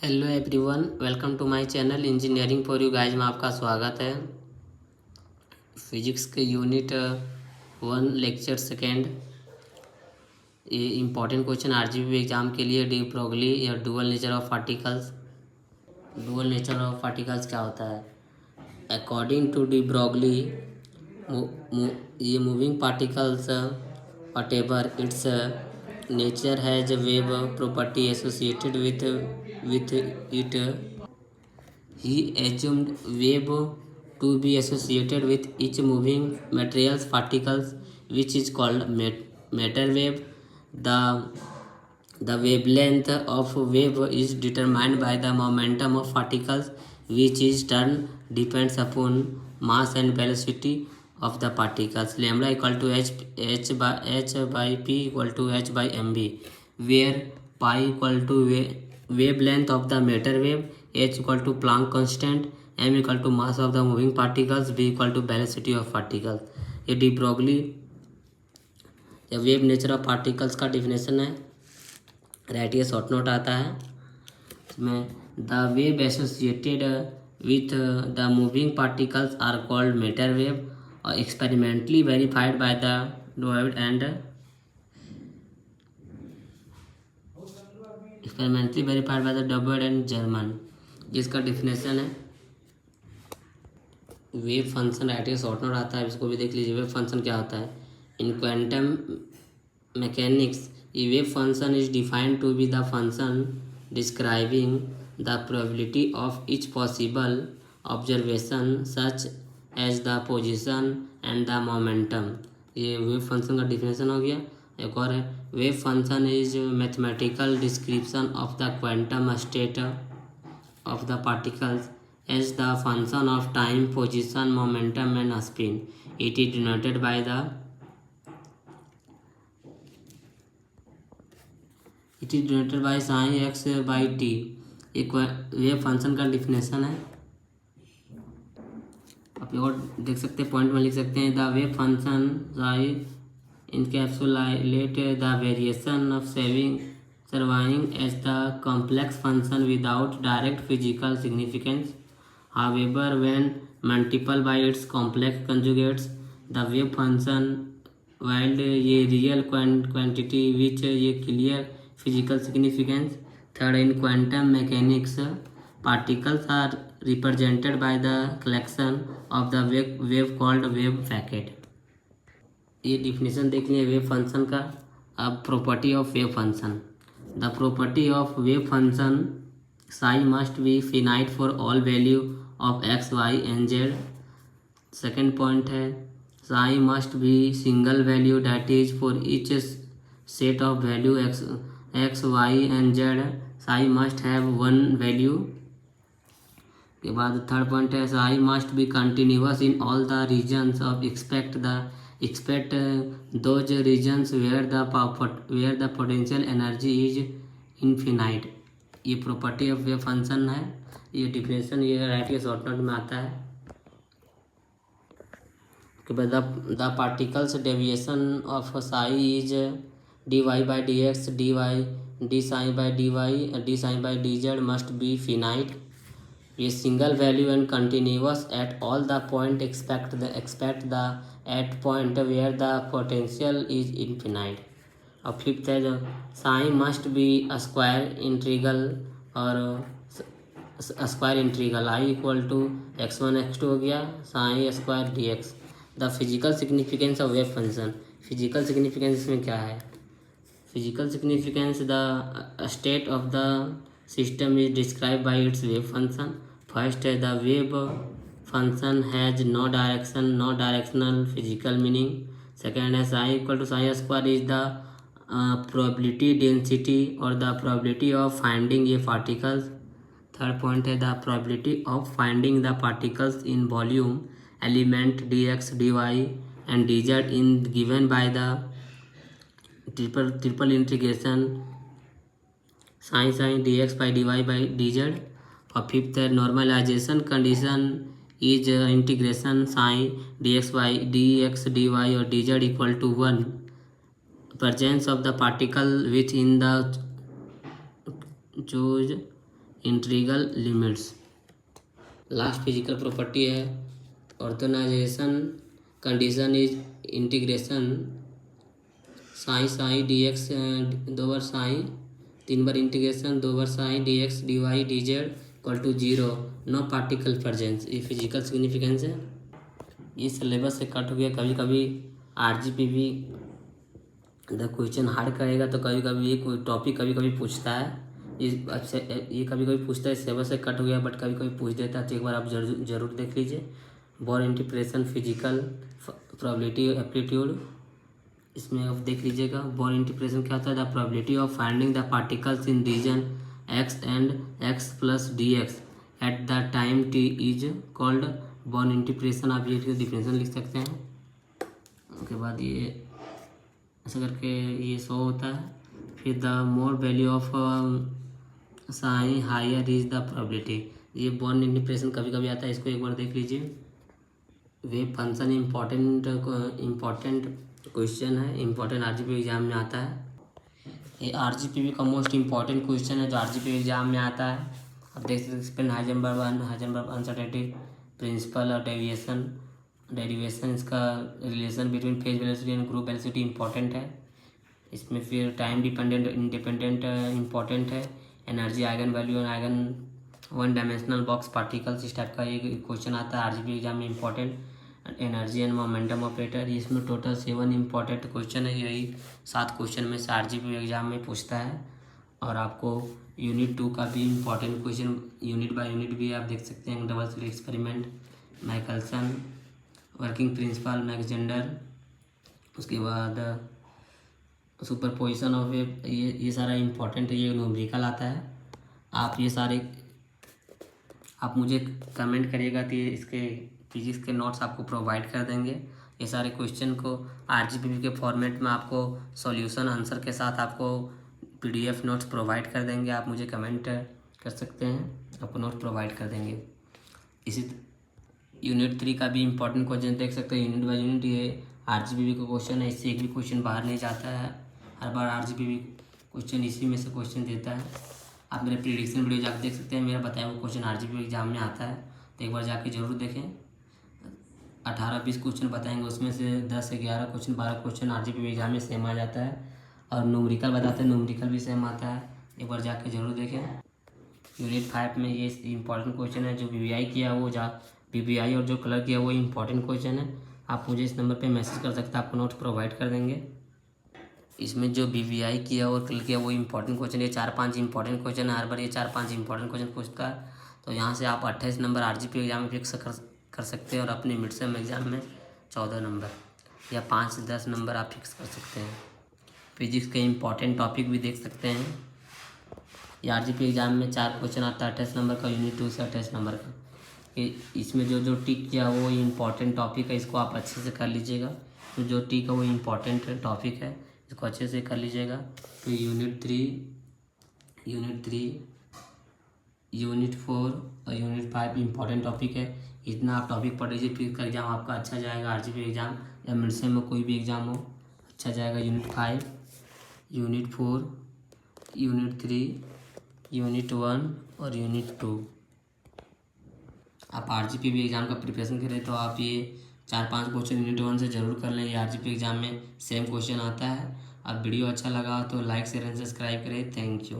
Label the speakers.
Speaker 1: Hello everyone, welcome to my channel engineering for you guys में आपका स्वागत है। फिजिक्स के यूनिट 1 लेक्चर सेकेंड। ये इम्पॉर्टेंट क्वेश्चन आरजीबी एग्जाम के लिए डी ब्रोगली या dual nature of particles. Dual nature of particles क्या होता है? अकॉर्डिंग टू डी ब्रोगली, ये moving particles whatever its nature has a wave property associated with it. He assumed wave to be associated with each moving material's particles, which is called matter wave. The wavelength of wave is determined by the momentum of particles, which is turn depends upon mass and velocity of the particles. Lambda equal to h by p equal to h by mv, where pi equal to wavelength of the matter wave, h equal to Planck constant, m equal to mass of the moving particles, v equal to velocity of particles. ये de Broglie या wave nature of particles का definition है। राइटिए short note आता है इसमें। The wave associated with the moving particles are called matter wave और experimentally verified by the डॉयड एंड जर्मन। जिसका डिफिनेशन है वेव फंक्शन। राइटिए शॉर्ट नोट आता है, इसको भी देख लीजिए। वेव फंक्शन क्या होता है? इन quantum mechanics, a wave function is defined to be the function describing the probability of each possible observation such as the position and the momentum। ये वेव फंक्शन का डिफिनेशन हो गया। एक और है, wave function is mathematical description of the quantum state of the particles as the function of time, position, momentum and spin. It is denoted by sine x by T. एक wave function का definition है। आप और देख सकते हैं, point में लिख सकते हैं। The wave function psi encapsulate the variation of serving as the complex function without direct physical significance. However when multiple by its complex conjugates the wave function yield ये रियल क्वांटिटी विच ये clear physical significance. Third, in quantum mechanics, particles are represented by the collection of the wave called wave packet। ये definition देख लिया wave function का। अब property of wave function. The property of wave function psi must be finite for all value of x y and z. Second point है, psi must be single value that is for each set of value x y and z psi must have one value. के बाद third point है, psi must be continuous in all the regions of expect those regions where the potential energy is infinite. ये property of wave function है। ये definition ये right short note में आता है। के बाद the particles deviation of Sai is dy by dx, d sin by dy, d sin by dz must be finite, a single value and continuous at all the point except the at point where the potential is infinite। और fifth है, psi must be square integral और square integral I equal to x1 x2 हो गया psi square dx। The physical significance of wave function. Physical significance इसमें क्या है? Physical significance, the state of the system is described by its wave function। First, the wave function has no directional physical meaning। Second, psi equal to psi square is the probability density or the probability of finding a particles। Third point है, the probability of finding the particles in volume element dx, dy and dz in given by the triple integration psi dx by dy by dz। और fifth है, normalization condition is integration psi dx by dx dy और dz equal to 1। presence of the particle within the choose integral limits. Last physical property है orthogonalization condition is integration psi d x, 2 बार psi 3 बार integration 2 बार psi d x d y d z equal to 0, no particle presence. ये physical significance है। ये syllabus से cut हो गया। कभी कभी RGPV द क्वेश्चन हार्ड करेगा तो कभी कभी ये कोई टॉपिक कभी कभी पूछता है। ये कभी कभी पूछता है, सिलेबस से कट हो गया बट कभी कभी पूछ देता है, तो एक बार आप जरूर देख लीजिए। Born integration physical probability aptitude, इसमें आप देख लीजिएगा। बोर इंटीग्रेशन क्या होता है? The probability of finding the particles in region x and x plus dx at the time t is called Born integration. आप ये डिफिनेशन लिख सकते हैं। उसके बाद ये ऐसा करके ये शो होता है। फिर the more value of sine higher is the probability. ये बॉन्ड इंटीग्रेशन कभी कभी आता है, इसको एक बार देख लीजिए। वेव फंक्शन इम्पॉर्टेंट क्वेश्चन है, इम्पॉर्टेंट RGPV एग्जाम में आता है। ये RGPV का मोस्ट इम्पॉर्टेंट क्वेश्चन है जो RGPV एग्जाम में आता है। आप देख सकते हैं हाइजेनबर्ग अनसर्टेनिटी प्रिंसिपल और डेरिवेशन इसका relation between phase velocity and group velocity important है। इसमें फिर टाइम डिपेंडेंट इंडिपेंडेंट इम्पॉर्टेंट है। Energy eigen value and eigen one dimensional box particles, इस टाइप का ये क्वेश्चन आता है RGPV एग्जाम में important. Energy and momentum operator, इसमें टोटल 7 इम्पॉर्टेंट क्वेश्चन है। यही 7 क्वेश्चन में से RGPV एग्जाम में पूछता है। और आपको यूनिट 2 का भी important question unit by unit भी आप देख सकते हैं। Double slit experiment, Michelson, working principle, Mach Zehnder, उसके बाद सुपरपोजिशन ऑफ वेव, ये सारा इम्पॉर्टेंट है। ये न्यूमेरिकल आता है। आप ये सारे आप मुझे कमेंट करिएगा कि इसके फिजिक्स के नोट्स आपको प्रोवाइड कर देंगे। ये सारे क्वेश्चन को RGPV के फॉर्मेट में आपको सॉल्यूशन आंसर के साथ आपको PDF नोट्स प्रोवाइड कर देंगे। आप मुझे कमेंट कर सकते हैं, आपको नोट प्रोवाइड कर देंगे। इसी यूनिट 3 का भी इम्पोर्टेंट क्वेश्चन देख सकते हैं। यूनिट बाय यूनिट ये RGPV का क्वेश्चन है, इससे एक भी क्वेश्चन बाहर नहीं जाता है। हर बार RGPV क्वेश्चन इसी में से क्वेश्चन देता है। आप मेरे प्रिडिक्शन वीडियो जाकर देख सकते हैं। मेरा बताया हुआ क्वेश्चन RGPV एग्जाम में आता है, तो एक बार जाके जरूर देखें। 18-20 क्वेश्चन बताएंगे, उसमें से 10 से 11 क्वेश्चन 12 क्वेश्चन RGPV एग्जाम में सेम आ जाता है। और न्यूमेरिकल बताते हैं, न्यूमेरिकल भी सेम आता है। एक बार जाके जरूर देखें। यूनिट 5 में ये इंपॉर्टेंट क्वेश्चन है। जो BBI किया वो BBI और जो कलर किया वो इंपॉर्टेंट क्वेश्चन है। आप मुझे इस नंबर पे मैसेज कर सकते हैं, आपको नोट प्रोवाइड कर देंगे। इसमें जो BBI किया और कलर किया वो इंपॉर्टेंट क्वेश्चन, ये 4-5 इंपॉर्टेंट क्वेश्चन है। हर बार ये 4-5 इंपॉर्टेंट क्वेश्चन पूछता है। तो यहाँ से आप 28 नंबर RGPV एग्जाम में फिक्स कर सकते हैं। और अपने मिड सेम एग्जाम में 14 नंबर या 5 से 10 नंबर आप फिक्स कर सकते हैं। फिजिक्स के इंपॉर्टेंट टॉपिक भी देख सकते हैं। ये RGPV एग्जाम में 4 क्वेश्चन आता है 28 नंबर का, यूनिट 2 से 28 नंबर का। इसमें जो टिक किया वो इम्पॉर्टेंट टॉपिक है, इसको आप अच्छे से कर लीजिएगा। तो जो टिक है वो इम्पॉर्टेंट टॉपिक है, इसको अच्छे से कर लीजिएगा। तो यूनिट 3, यूनिट 4 और यूनिट 5 इम्पॉर्टेंट टॉपिक है। इतना आप टॉपिक पढ़ लीजिए, फिर का एग्जाम आपका अच्छा जाएगा। RGPV एग्जाम या मिड सेम में कोई भी एग्जाम हो अच्छा जाएगा। यूनिट 5, यूनिट 4, यूनिट 3, यूनिट 1 और यूनिट 2। आप RGPV एग्जाम का प्रिपरेशन करें तो आप ये 4-5 क्वेश्चन यूनिट 1 से ज़रूर कर लें। ये RGPV एग्जाम में सेम क्वेश्चन आता है। अब वीडियो अच्छा लगा तो लाइक शेयर एंड सब्सक्राइब करें। Thank you.